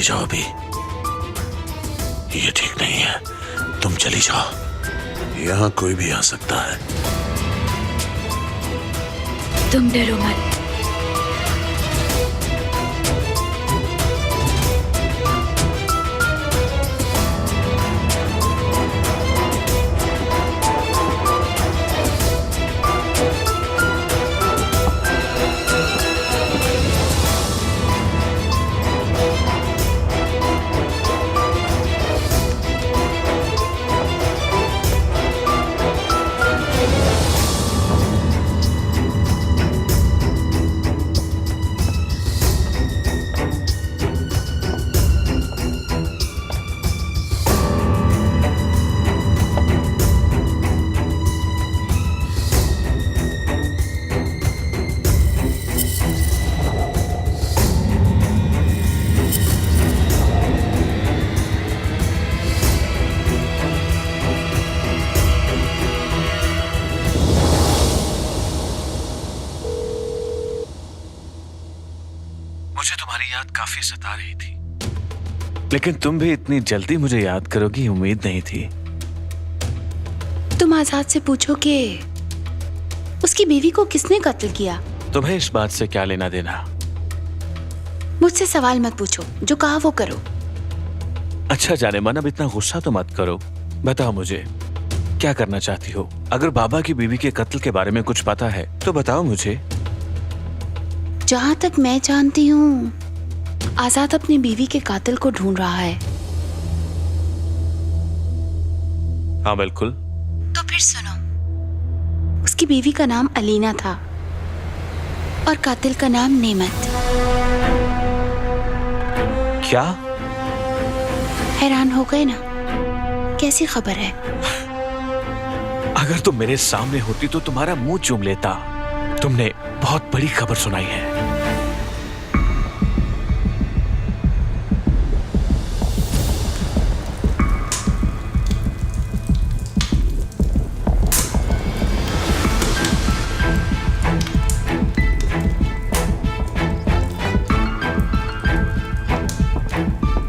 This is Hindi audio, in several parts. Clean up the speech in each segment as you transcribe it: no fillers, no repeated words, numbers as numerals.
चली जाओ अभी, ये ठीक नहीं है। तुम चली जाओ, यहाँ कोई भी आ सकता है। तुम डरो मत। मुझे तुम्हारी याद काफी सता रही थी, लेकिन तुम भी इतनी जल्दी मुझे याद करोगी उम्मीद नहीं थी। तुम आजाद से पूछो कि उसकी बीवी को किसने कत्ल किया। तुम्हें इस बात से क्या लेना देना? मुझसे सवाल मत पूछो, जो कहा वो करो। अच्छा जाने मन, अब इतना गुस्सा तो मत करो। बताओ मुझे क्या करना चाहती हो? अगर बाबा की बीवी के कत्ल के बारे में कुछ पता है तो बताओ मुझे। जहां तक मैं जानती हूँ, आजाद अपनी बीवी के कातिल को ढूंढ रहा है। हाँ बिल्कुल। तो फिर सुनो, उसकी बीवी का नाम अलीना था और कातिल का नाम नेमत। क्या? हैरान हो गए ना? कैसी खबर है? अगर तुम मेरे सामने होती तो तुम्हारा मुंह चूम लेता। तुमने बहुत बड़ी खबर सुनाई है।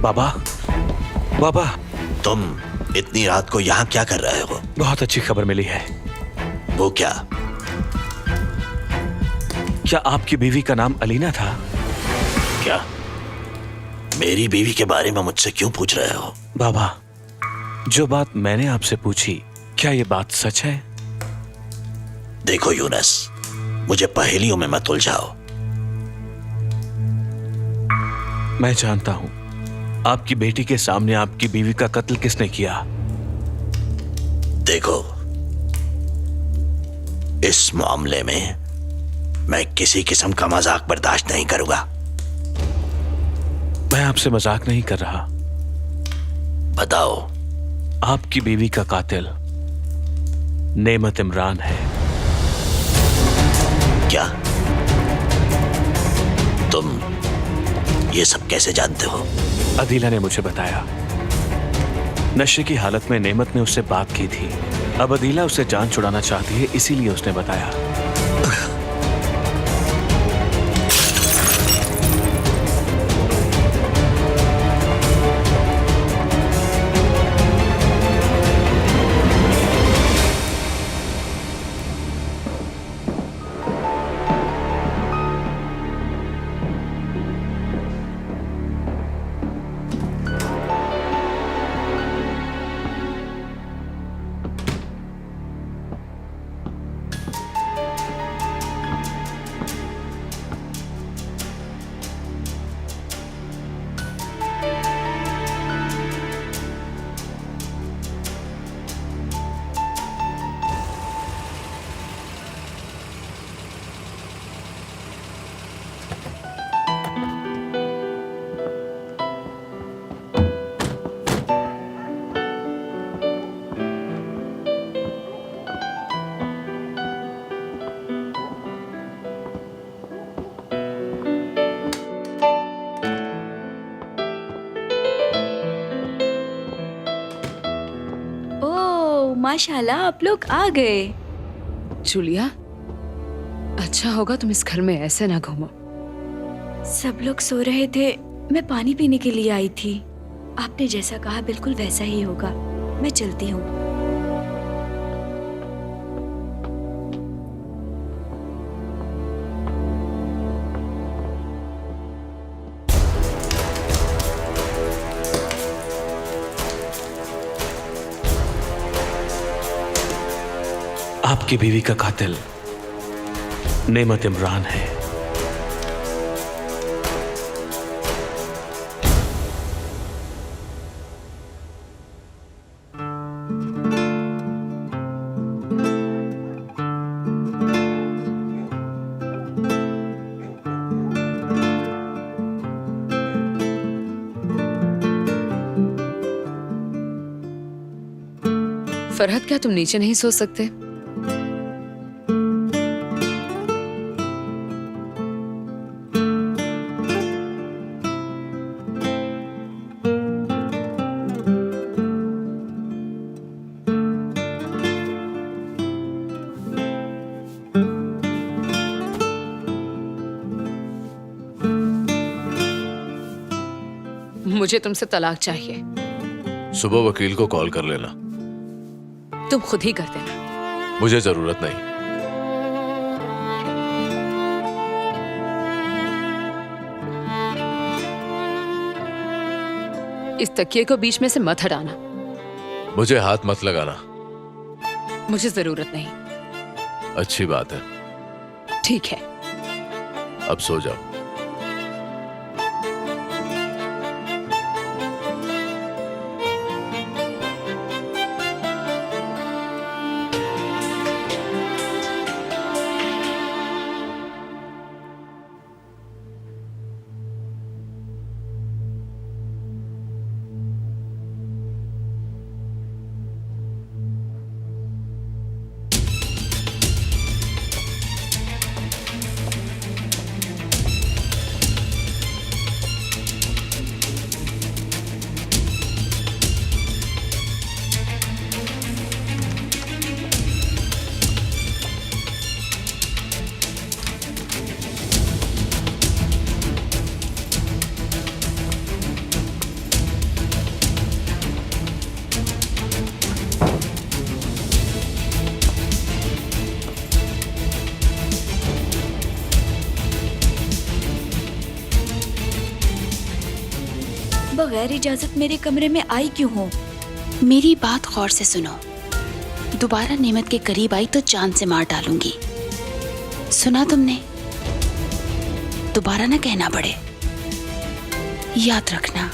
बाबा, बाबा। तुम इतनी रात को यहाँ क्या कर रहे हो? बहुत अच्छी खबर मिली है। वो क्या? क्या आपकी बीवी का नाम अलीना था? क्या? मेरी बीवी के बारे में मुझसे क्यों पूछ रहे हो? बाबा, जो बात मैंने आपसे पूछी, क्या ये बात सच है? देखो यूनस, मुझे पहेलियों में मत उलझाओ। मैं जानता हूं आपकी बेटी के सामने आपकी बीवी का कत्ल किसने किया। देखो, इस मामले में मैं किसी किस्म का मजाक बर्दाश्त नहीं करूंगा। मैं आपसे मजाक नहीं कर रहा। बताओ। आपकी बीवी का कातिल नेमत इमरान है। क्या? तुम ये सब कैसे जानते हो? अदीला ने मुझे बताया। नशे की हालत में नेमत ने उससे बात की थी। अब अदीला उससे जान छुड़ाना चाहती है, इसीलिए उसने बताया। माशाल्लाह, आप लोग आ गए। जूलिया, अच्छा होगा तुम इस घर में ऐसे ना घूमो। सब लोग सो रहे थे, मैं पानी पीने के लिए आई थी। आपने जैसा कहा बिल्कुल वैसा ही होगा। मैं चलती हूँ। आपकी बीवी का कातिल नेमत इमरान है। फरहत, क्या तुम नीचे नहीं सो सकते? मुझे तुमसे तलाक चाहिए। सुबह वकील को कॉल कर लेना। तुम खुद ही कर देना। मुझे जरूरत नहीं। इस तकिए को बीच में से मत हटाना। मुझे हाथ मत लगाना। मुझे जरूरत नहीं। अच्छी बात है। ठीक है। अब सो जाओ। बगैर इजाजत मेरे कमरे में आई क्यों हो? मेरी बात गौर से सुनो। दोबारा नेमत के करीब आई तो जान से मार डालूंगी। सुना तुमने? दोबारा ना कहना पड़े, याद रखना।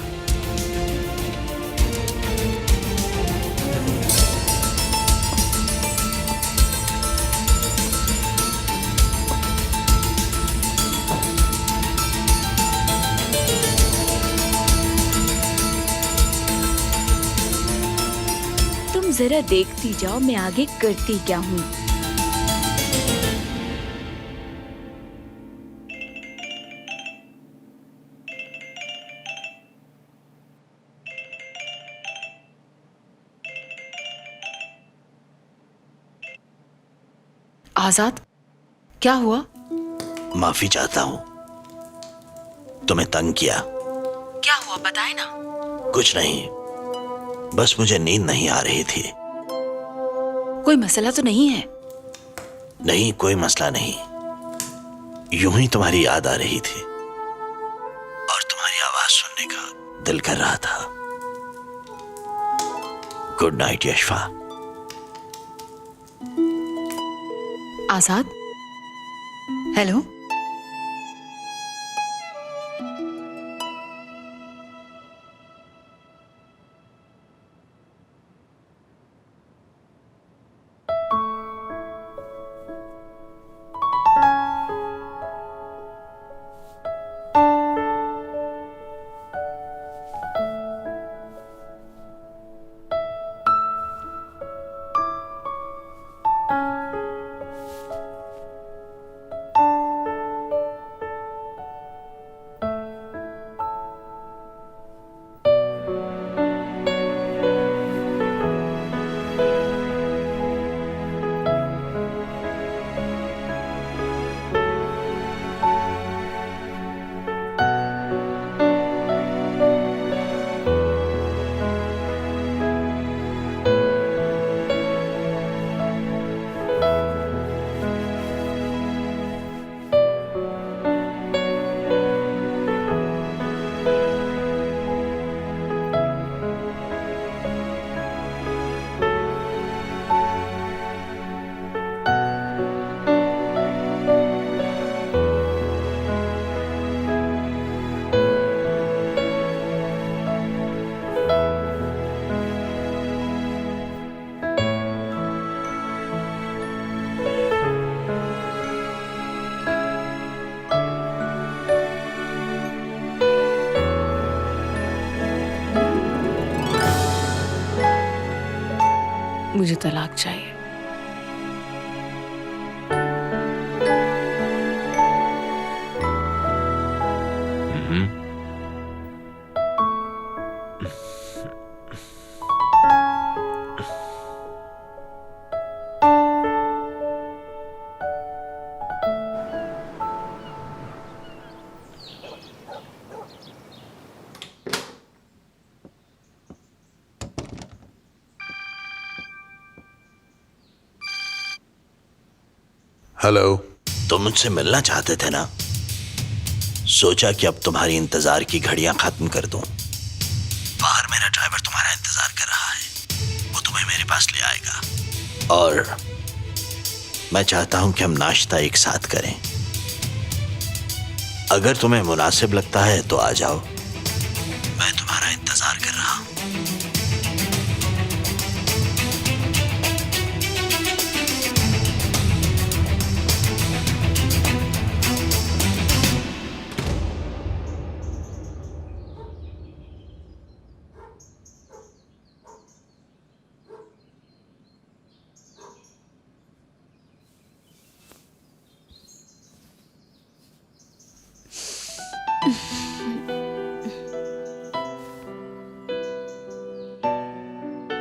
जरा देखती जाओ मैं आगे करती क्या हूँ। आजाद, क्या हुआ? माफी चाहता हूं, तुम्हें तंग किया। क्या हुआ बताए ना। कुछ नहीं, बस मुझे नींद नहीं आ रही थी। कोई मसला तो नहीं है? नहीं, कोई मसला नहीं। यूं ही तुम्हारी याद आ रही थी और तुम्हारी आवाज सुनने का दिल कर रहा था। Good night Yashfa. Azad, hello. मुझे तलाक चाहिए। हेलो। तुम मुझसे मिलना चाहते थे ना? सोचा कि अब तुम्हारी इंतजार की घड़ियां खत्म कर दूं। बाहर मेरा ड्राइवर तुम्हारा इंतजार कर रहा है, वो तुम्हें मेरे पास ले आएगा और मैं चाहता हूं कि हम नाश्ता एक साथ करें। अगर तुम्हें मुनासिब लगता है तो आ जाओ, मैं तुम्हारा इंतजार कर रहा हूं।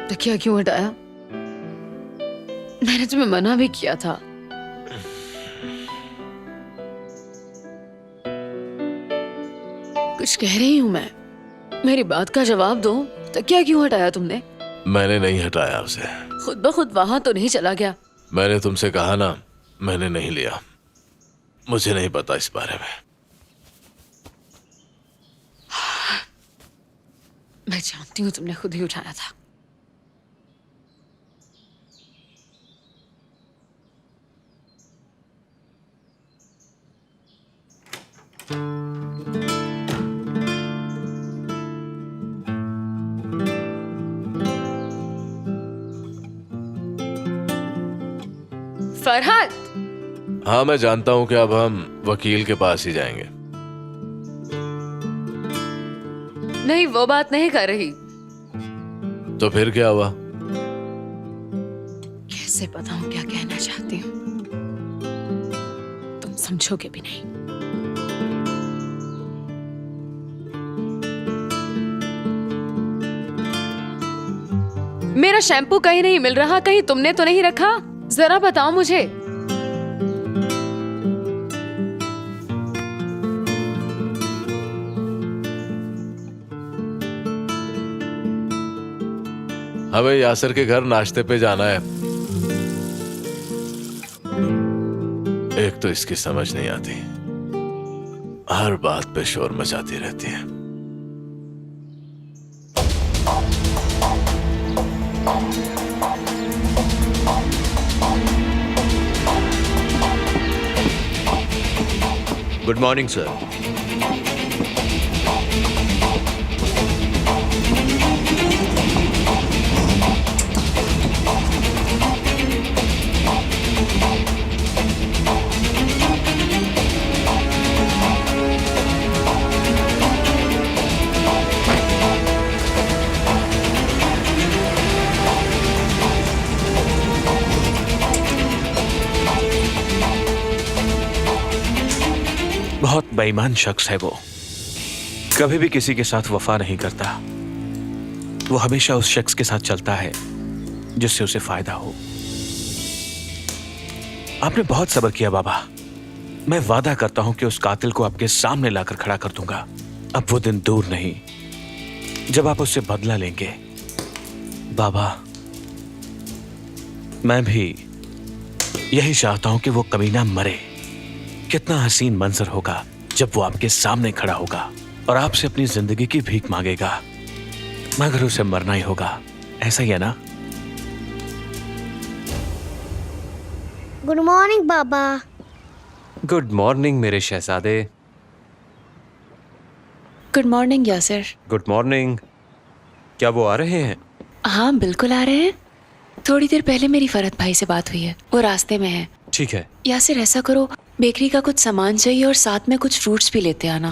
तकिया क्यों हटाया? मैंने तुम्हें मना भी किया था। कुछ कह रही हूं मैं, मेरी बात का जवाब दो। तकिया क्यों हटाया तुमने? मैंने नहीं हटाया उसे। खुद ब खुद वहां तो नहीं चला गया? मैंने तुमसे कहा ना, मैंने नहीं लिया। मुझे नहीं पता इस बारे में। मैं जानती हूँ तुमने खुद ही उठाया था। फरहाद। हाँ, मैं जानता हूं कि अब हम वकील के पास ही जाएंगे। नहीं, वो बात नहीं कर रही। तो फिर क्या हुआ? कैसे बताऊं क्या कहना चाहती हूँ? तुम समझोगे भी नहीं। मेरा शैम्पू कहीं नहीं मिल रहा, कहीं तुमने तो नहीं रखा? जरा बताओ मुझे। हमें यासिर के घर नाश्ते पे जाना है। एक तो इसकी समझ नहीं आती, हर बात पे शोर मचाती रहती है। Good morning sir. बहुत बेईमान शख्स है वो, कभी भी किसी के साथ वफा नहीं करता। वो हमेशा उस शख्स के साथ चलता है जिससे उसे फायदा हो। आपने बहुत सब्र किया बाबा। मैं वादा करता हूं कि उस कातिल को आपके सामने लाकर खड़ा कर दूंगा। अब वो दिन दूर नहीं जब आप उससे बदला लेंगे। बाबा, मैं भी यही चाहता हूं कि वो कमीना मरे। कितना हसीन मंजर होगा जब वो आपके सामने खड़ा होगा और आपसे अपनी जिंदगी की भीख मांगेगा, मगर उसे मरना ही होगा। ऐसा ही है ना? गुड मॉर्निंग बाबा। गुड मॉर्निंग मेरे शहजादे। Good morning Yasir. Good morning. क्या वो आ रहे हैं? हाँ बिल्कुल आ रहे हैं। थोड़ी देर पहले मेरी फरहत भाई से बात हुई है, वो रास्ते में है। ठीक है। यासिर ऐसा करो, बेकरी का कुछ सामान चाहिए और साथ में कुछ फ्रूट्स भी लेते आना।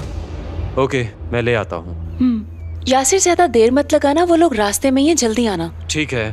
ओके, मैं ले आता हूँ। यासिर ज्यादा देर मत लगाना, वो लोग रास्ते में ही है, जल्दी आना। ठीक है।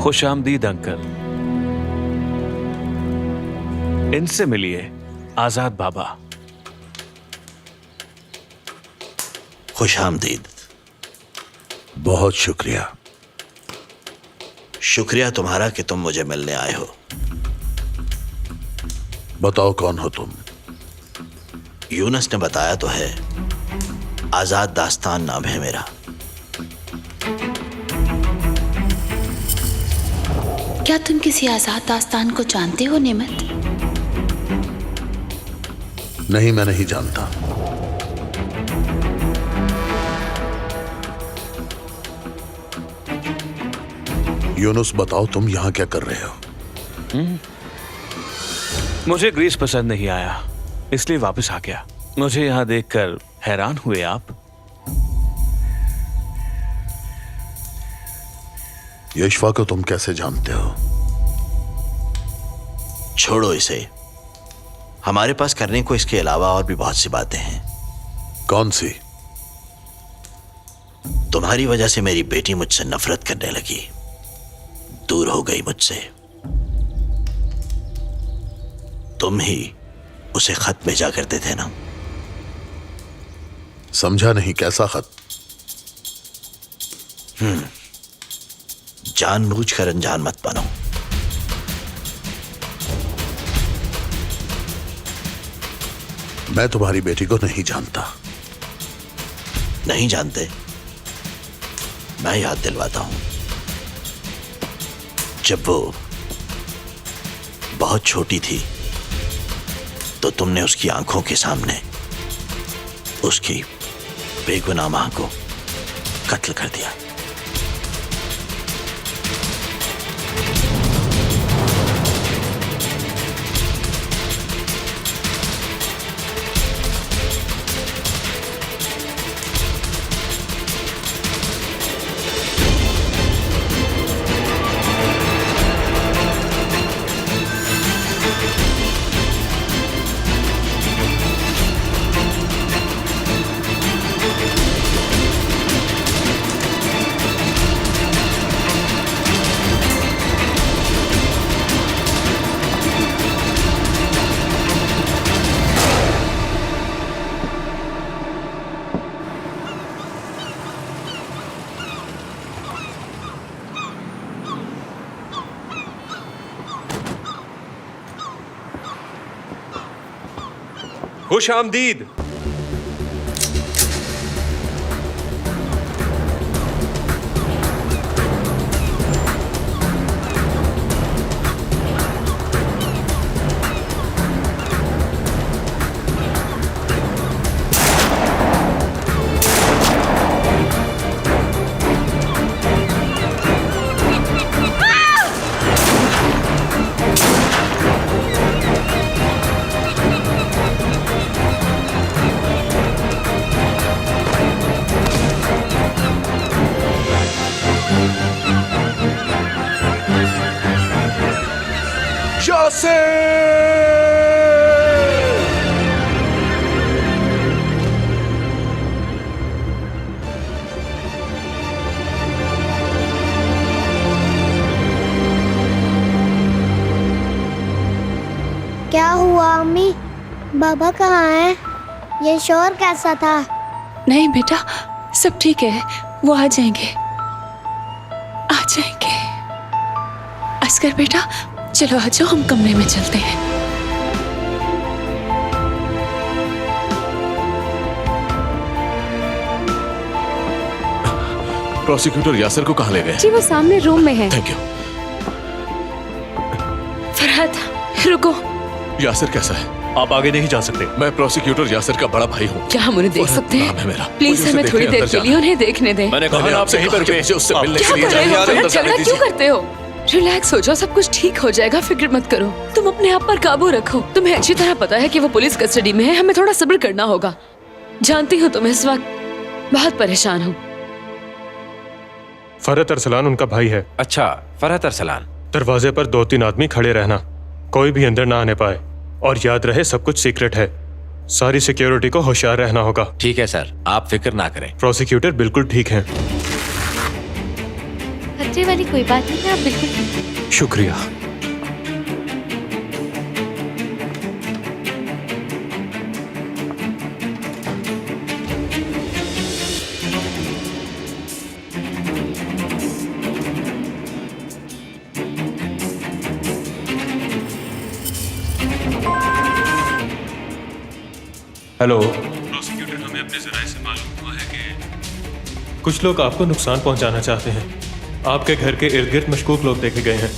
खुश आमदीद अंकल। इनसे मिलिए, आजाद बाबा। खुश आमदीद। बहुत शुक्रिया। शुक्रिया तुम्हारा कि तुम मुझे मिलने आए हो। बताओ कौन हो तुम? यूनस ने बताया तो है, आजाद दास्तान नाम है मेरा। क्या तुम किसी आजाद दास्तान को जानते हो नेमत? नहीं, मैं नहीं जानता। यूनुस, बताओ तुम यहां क्या कर रहे हो? मुझे ग्रीस पसंद नहीं आया, इसलिए वापस आ गया। मुझे यहां देखकर हैरान हुए आप? यशफा को तुम कैसे जानते हो? छोड़ो इसे, हमारे पास करने को इसके अलावा और भी बहुत सी बातें हैं। कौन सी? तुम्हारी वजह से मेरी बेटी मुझसे नफरत करने लगी, दूर हो गई मुझसे। तुम ही उसे खत भेजा करते थे ना? समझा नहीं, कैसा खत? जानबूझकर अनजान मत बनो। मैं तुम्हारी बेटी को नहीं जानता। नहीं जानते? मैं याद दिलवाता हूं। जब वो बहुत छोटी थी तो तुमने उसकी आंखों के सामने उसकी बेगुनाह मां को कत्ल कर दिया। खुश आमदीद। क्या हुआ अम्मी? बाबा कहाँ है? ये शोर कैसा था? नहीं बेटा, सब ठीक है, वो आ जाएंगे, आ जाएंगे। अस्कर बेटा, चलो आ जाओ, हम कमरे में चलते हैं। प्रोसिक्यूटर यासर को कहाँ ले गए? जी वो सामने रूम में है। Thank you. फरहत, रुको। यासर कैसा है? आप आगे नहीं जा सकते। मैं प्रोसिक्यूटर यासर का बड़ा भाई हूँ। क्या हम उन्हें देख सकते नाम है हैं? मेरा। प्लीज मुझे उसे हमें थोड़ी देखने देर अंदर के लिए जाना। उन्हें देखने दें। मैंने कहा मैंने ना, आपसे आपसे कहा यहीं कि पर मुझे उससे मिलने क्या के लिए कर रहे हो? जाइए, अंदर जाने झगड़ा दीजिए। क्यों करते हो? रिलैक्स हो जाओ, सब कुछ ठीक हो जाएगा, फिक्र मत करो। तुम अपने आप पर काबू रखो। तुम्हें अच्छी तरह पता है कि वो पुलिस कस्टडी में है, हमें थोड़ा सब्र करना होगा। जानती हूँ तुम इस वक्त बहुत परेशान हो। फरहत अरसलान उनका भाई है। अच्छा, फरहत अरसलान। दरवाजे पर 2-3 आदमी खड़े रहना, कोई भी अंदर ना आने पाए, और याद रहे सब कुछ सीक्रेट है। सारी सिक्योरिटी को होशियार रहना होगा। ठीक है सर, आप फिक्र ना करें। प्रोसिक्यूटर बिल्कुल ठीक हैं। खतरे वाली कोई बात नहीं है, आप बिल्कुल। शुक्रिया। हेलो। प्रोसिक्यूटर, हमें अपने जराये से मालूम हुआ है कि कुछ लोग आपको नुकसान पहुंचाना चाहते हैं। आपके घर के इर्द गिर्द मशकूक लोग देखे गए हैं,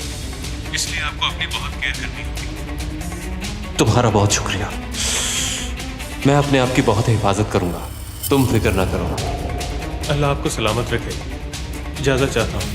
इसलिए आपको अपनी बहुत केयर करनी होगी। तुम्हारा बहुत शुक्रिया। मैं अपने आप की बहुत हिफाजत करूंगा, तुम फिक्र ना करो। अल्लाह आपको सलामत रखे। इजाजत चाहता हूँ।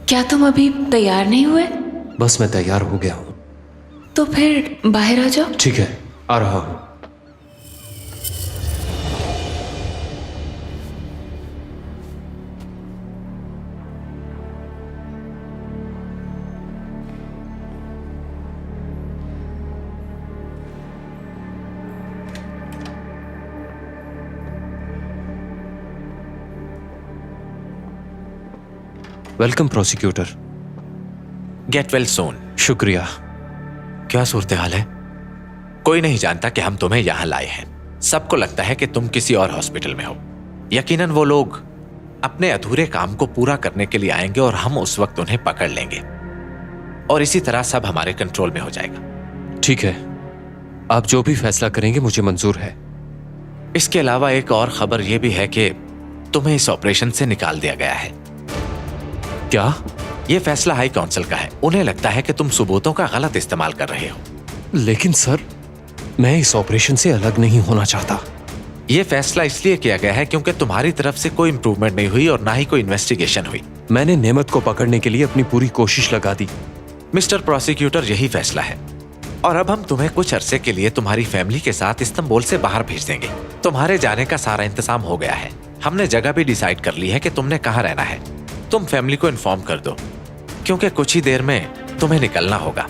क्या तुम अभी तैयार नहीं हुए? बस मैं तैयार हो गया हूं। तो फिर बाहर आ जाओ। ठीक है, आ रहा हूं। Welcome prosecutor. गेट वेल सोन। शुक्रिया। क्या सूरत हाल है? कोई नहीं जानता कि हम तुम्हें यहां लाए हैं। सबको लगता है कि तुम किसी और हॉस्पिटल में हो। यकीनन वो लोग अपने अधूरे काम को पूरा करने के लिए आएंगे और हम उस वक्त उन्हें पकड़ लेंगे और इसी तरह सब हमारे कंट्रोल में हो जाएगा। ठीक है, आप जो भी फैसला करेंगे मुझे मंजूर है। इसके अलावा एक और खबर यह भी है कि तुम्हें इस ऑपरेशन से निकाल दिया गया है। क्या? यह फैसला हाई काउंसिल का है। उन्हें लगता है कि तुम सबूतों का गलत इस्तेमाल कर रहे हो। लेकिन सर, मैं इस ऑपरेशन से अलग नहीं होना चाहता। यह फैसला इसलिए किया गया है क्योंकि तुम्हारी तरफ से कोई इंप्रूवमेंट नहीं हुई और ना ही कोई इन्वेस्टिगेशन हुई। मैंने नेमत को पकड़ने के लिए अपनी पूरी कोशिश लगा दी। मिस्टर प्रोसिक्यूटर, यही फैसला है और अब हम तुम्हें कुछ अरसे के लिए तुम्हारी फैमिली के साथ इस्तांबुल से बाहर भेज देंगे। तुम्हारे जाने का सारा इंतजाम हो गया है। हमने जगह भी डिसाइड कर ली है कि तुमने कहाँ रहना है। तुम फैमिली को इन्फॉर्म कर दो क्योंकि कुछ ही देर में तुम्हें निकलना होगा।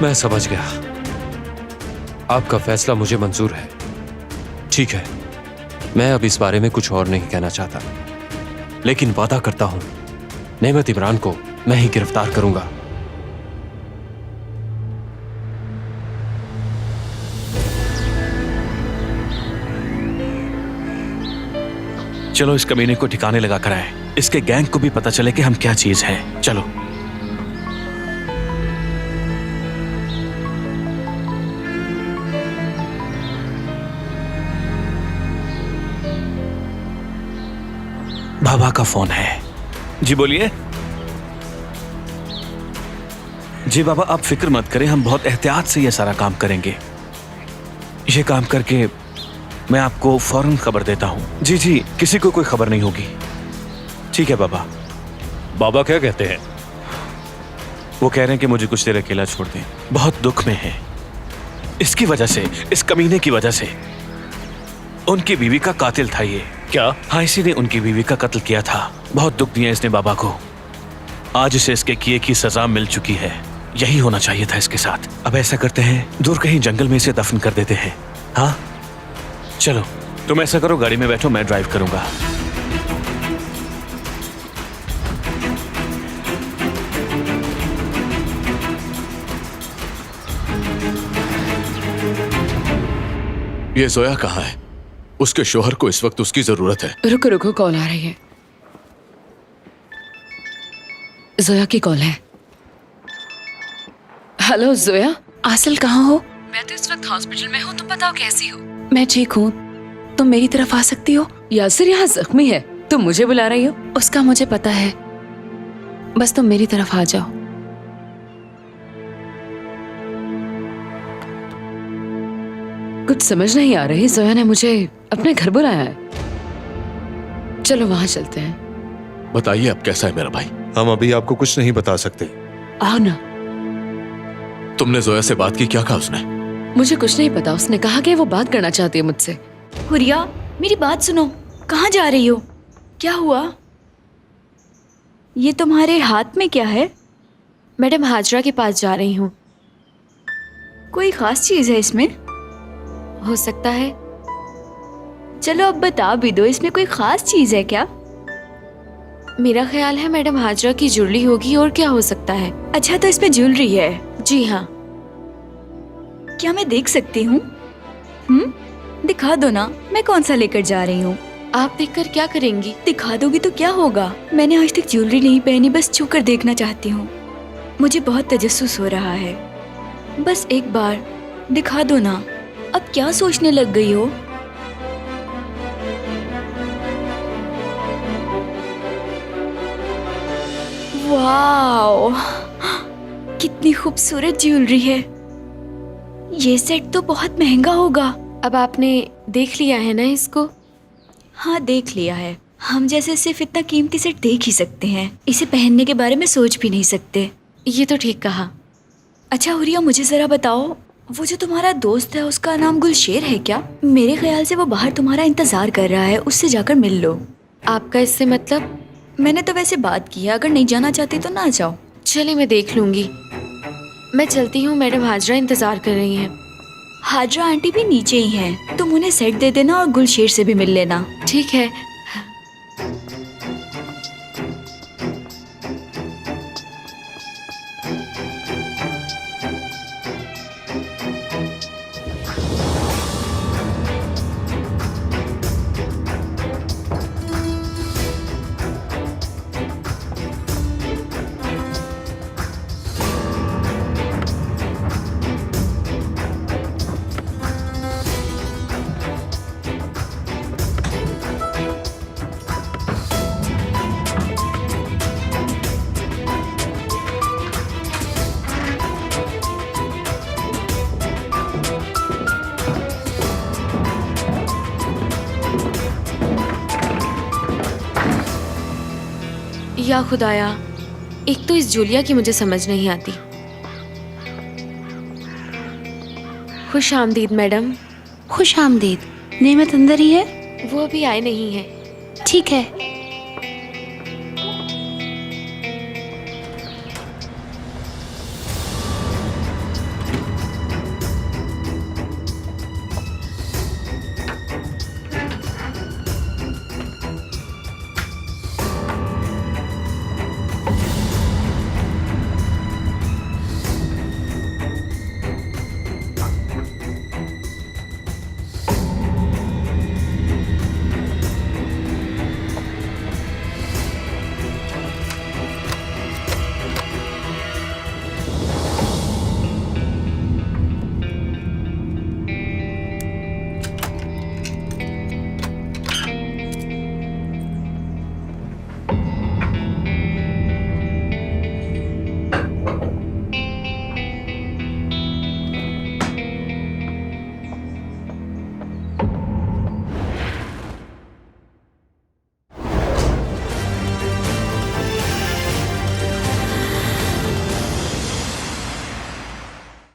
मैं समझ गया। आपका फैसला मुझे मंजूर है। ठीक है, मैं अब इस बारे में कुछ और नहीं कहना चाहता, लेकिन वादा करता हूं नेमत इमरान को मैं ही गिरफ्तार करूंगा। चलो इस कमीने को ठिकाने लगा कर आए। इसके गैंग को भी पता चले कि हम क्या चीज हैं। चलो। बाबा का फोन है। जी बोलिए। जी बाबा, आप फिक्र मत करें, हम बहुत एहतियात से यह सारा काम करेंगे। ये काम करके मैं आपको फौरन खबर देता हूं। जी जी, किसी को कोई खबर नहीं होगी। ठीक है बाबा। बाबा क्या कहते हैं? वो कह रहे हैं कि मुझे कुछ देर अकेला छोड़ दें। बहुत दुख में है। इसकी वजह से, इस कमीने की वजह से। उनकी बीवी का कातिल था ये। क्या? हाँ, इसी ने उनकी बीवी का कत्ल किया था। बहुत दुख दिया इसने बाबा को। आज इसे इसके किए की सजा मिल चुकी है। यही होना चाहिए था इसके साथ। अब ऐसा करते हैं, दूर कहीं जंगल में इसे दफन कर देते हैं। हाँ चलो, तुम ऐसा करो, गाड़ी में बैठो, मैं ड्राइव करूंगा। ये जोया कहाँ है? उसके शोहर को इस वक्त उसकी जरूरत है। रुको रुको, कॉल आ रही है। जोया की कॉल है। हेलो जोया। आसिल कहाँ हो? मैं तो इस वक्त हॉस्पिटल में हूँ, तुम बताओ कैसी हो? मैं ठीक हूँ। तुम मेरी तरफ आ सकती हो? यासिर यहाँ जख्मी है, तुम मुझे बुला रही हो? उसका मुझे पता है, बस तुम मेरी तरफ आ जाओ। कुछ समझ नहीं आ रही। जोया ने मुझे अपने घर बुलाया है। चलो वहां चलते हैं। बताइए अब कैसा है मेरा भाई? हम अभी आपको कुछ नहीं बता सकते। आओ ना। तुमने जोया से बात की? क्या कहा उसने? मुझे कुछ नहीं पता। उसने कहा कि वो बात करना चाहती है मुझसे। हुरिया, मेरी बात सुनो। कहाँ जा रही हो? क्या हुआ? ये तुम्हारे हाथ में क्या है? मैडम हाजरा के पास जा रही हूँ। कोई खास चीज है इसमें? हो सकता है। चलो अब बता भी दो, इसमें कोई खास चीज है क्या? मेरा ख्याल है मैडम हाजरा की ज्वेलरी होगी, और क्या हो सकता है। अच्छा, तो इसमें ज्वेलरी है? जी हाँ। क्या मैं देख सकती हूँ? दिखा दो ना, मैं कौन सा लेकर जा रही हूँ। आप देखकर क्या करेंगी? दिखा दोगी तो क्या होगा? मैंने आज तक ज्वेलरी नहीं पहनी, बस छू कर देखना चाहती हूँ। मुझे बहुत तजस्सुस हो रहा है। बस एक बार दिखा दो ना। अब क्या सोचने लग गई हो? वाओ, कितनी खूबसूरत ज्वेलरी है। ये सेट तो बहुत महंगा होगा। अब आपने देख लिया है ना इसको? हाँ, देख लिया है। हम जैसे सिर्फ इतना कीमती सेट देख ही सकते हैं, इसे पहनने के बारे में सोच भी नहीं सकते। ये तो ठीक कहा। अच्छा हुरिया, मुझे जरा बताओ, वो जो तुम्हारा दोस्त है उसका नाम गुलशेर है क्या? मेरे ख्याल से वो बाहर तुम्हारा इंतजार कर रहा है, उससे जाकर मिल लो। आपका इससे मतलब? मैंने तो वैसे बात की है, अगर नहीं जाना चाहती तो ना जाओ। चलिए मैं देख लूंगी। मैं चलती हूँ, मैडम हाजरा इंतजार कर रही हैं। हाजरा आंटी भी नीचे ही हैं, तुम उन्हें सेट दे देना और गुलशेर से भी मिल लेना। ठीक है। या खुदाया, एक तो इस जूलिया की मुझे समझ नहीं आती। खुश आमदीद मैडम। खुश आमदीद। नेमत अंदर ही है? वो अभी आए नहीं है। ठीक है,